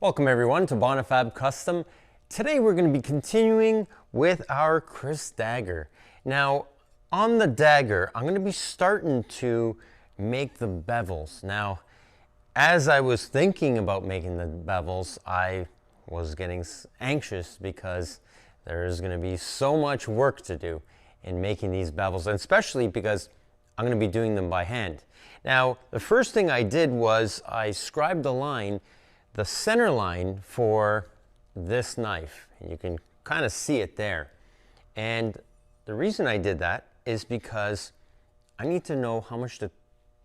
Welcome everyone to Bonifabcustom. Today we're going to be continuing with our Kris dagger. Now on the dagger I'm going to be starting to make the bevels. Now as I was thinking about making the bevels, I was getting anxious because there is going to be so much work to do in making these bevels, and especially because I'm going to be doing them by hand. Now the first thing I did was I scribed the line, the center line for this knife. You can kind of see it there. And the reason I did that is because I need to know how much to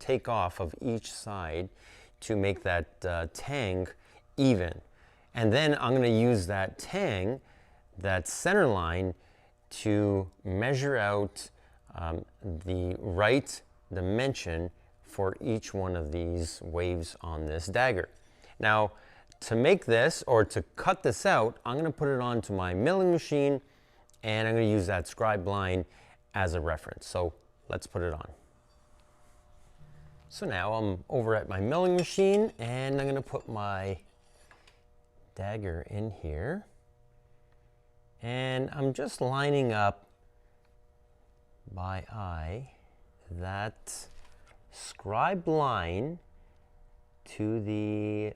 take off of each side to make that tang even. And then I'm going to use that tang, that center line, to measure out the right dimension for each one of these waves on this dagger. Now, to make this, or to cut this out, I'm going to put it onto my milling machine, and I'm going to use that Scribe line as a reference. So let's put it on. So now I'm over at my milling machine, and I'm going to put my dagger in here. And I'm just lining up by eye that Scribe line to the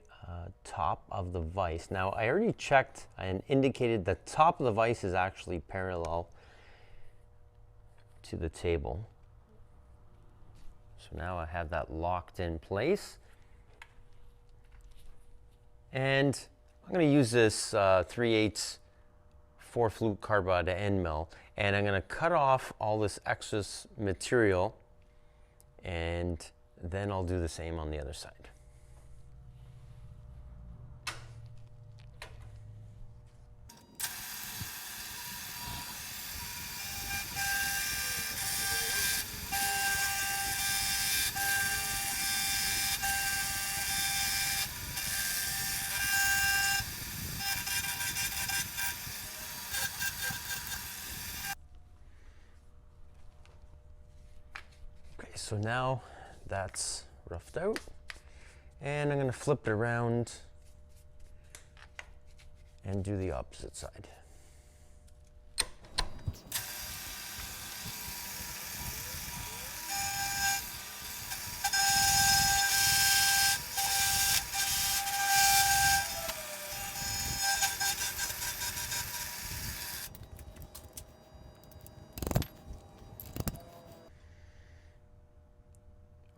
top of the vise. Now I already checked and indicated the top of the vise is actually parallel to the table. So now I have that locked in place. And I'm going to use this 3/8 4-flute carbide end mill, and I'm going to cut off all this excess material, and then I'll do the same on the other side. So now that's roughed out, and I'm going to flip it around and do the opposite side.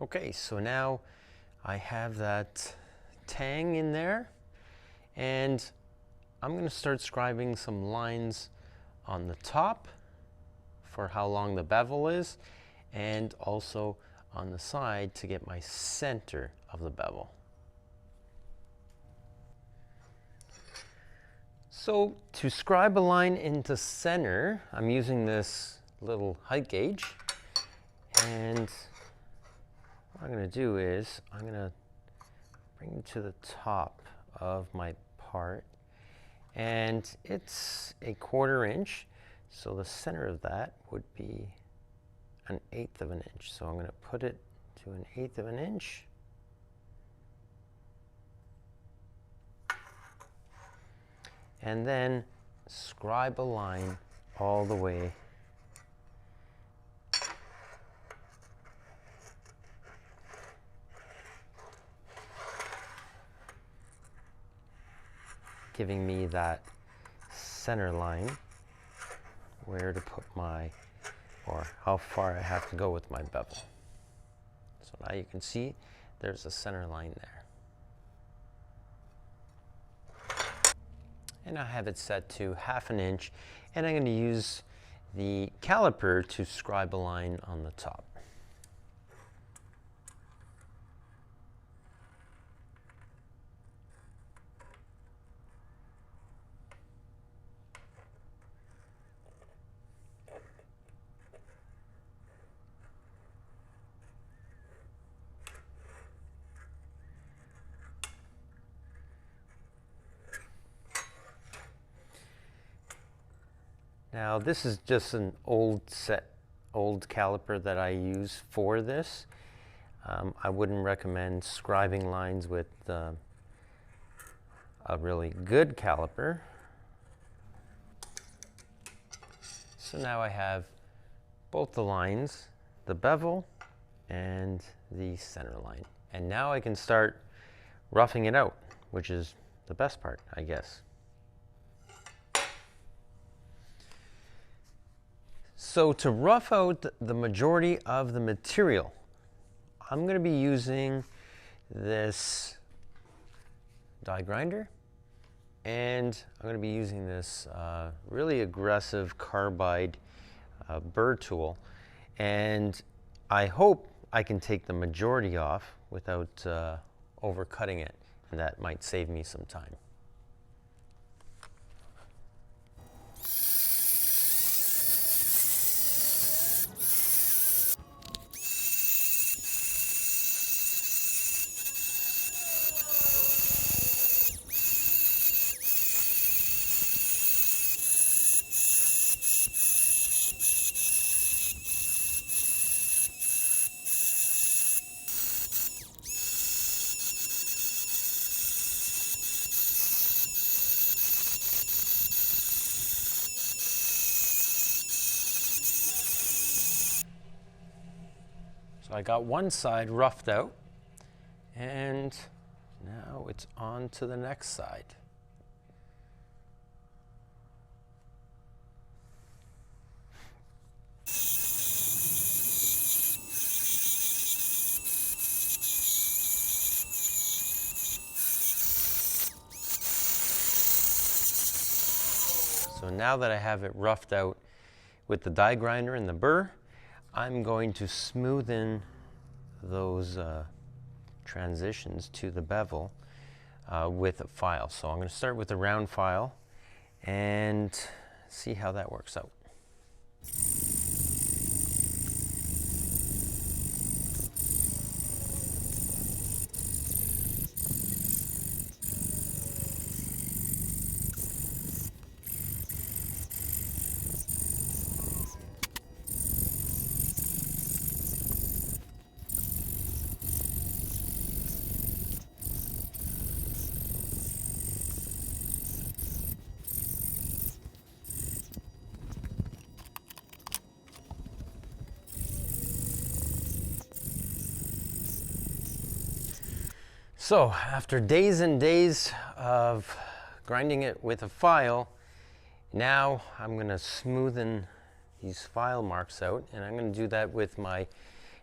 Okay, so now I have that tang in there, and I'm going to start scribing some lines on the top for how long the bevel is, and also on the side to get my center of the bevel. So to scribe a line into center, I'm using this little height gauge, and what I'm going to do is I'm going to bring it to the top of my part, and it's a 1/4 inch, so the center of that would be 1/8 of an inch. So I'm going to put it to 1/8 of an inch, and then scribe a line all the way giving me that center line where to put my, or how far I have to go with my bevel. So now you can see there's a center line there. And I have it set to 1/2 inch, and I'm going to use the caliper to scribe a line on the top. Now this is just an old caliper that I use for this. I wouldn't recommend scribing lines with a a really good caliper. So now I have both the lines, the bevel and the center line. And now I can start roughing it out, which is the best part, I guess. So to rough out the majority of the material, I'm going to be using this die grinder, and I'm going to be using this really aggressive carbide burr tool, and I hope I can take the majority off without overcutting it, and that might save me some time. So I got one side roughed out, and now it's on to the next side. So now that I have it roughed out with the die grinder and the burr, I'm going to smoothen those transitions to the bevel with a file. So I'm going to start with a round file and see how that works out. So after days and days of grinding it with a file, now I'm going to smoothen these file marks out, and I'm going to do that with my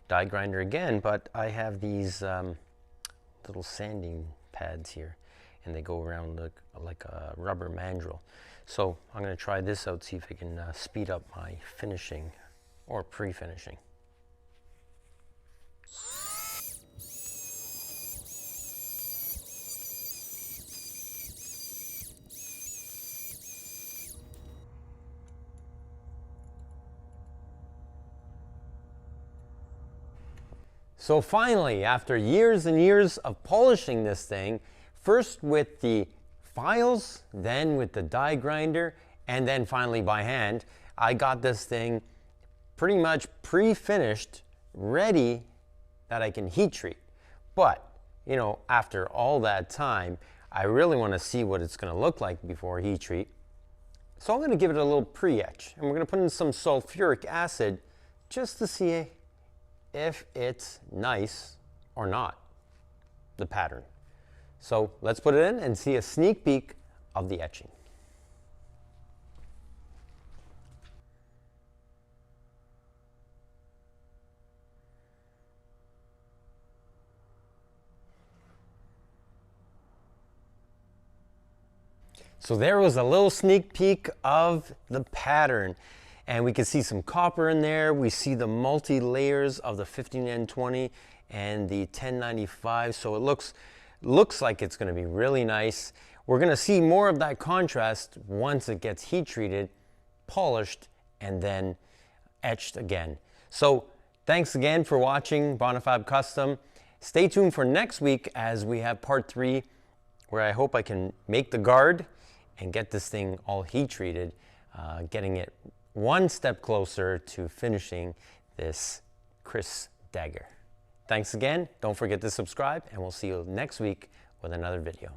die grinder again, but I have these little sanding pads here, and they go around like a rubber mandrel. So I'm going to try this out, see if I can speed up my finishing or pre-finishing. So finally, after years and years of polishing this thing, first with the files, then with the die grinder, and then finally by hand, I got this thing pretty much pre-finished, ready that I can heat treat. But, you know, after all that time, I really want to see what it's going to look like before heat treat. So I'm going to give it a little pre-etch, and we're going to put in some sulfuric acid just to see if it's nice or not, the pattern. So let's put it in and see a sneak peek of the etching. So there was a little sneak peek of the pattern. And we can see some copper in there. We see the multi-layers of the 15N20 and the 1095. So it looks like it's going to be really nice. We're going to see more of that contrast once it gets heat treated, polished, and then etched again. So thanks again for watching Bonifabcustom. Stay tuned for next week as we have part 3, where I hope I can make the guard and get this thing all heat treated, getting it one step closer to finishing this Kris dagger. Thanks again. Don't forget to subscribe, and we'll see you next week with another video.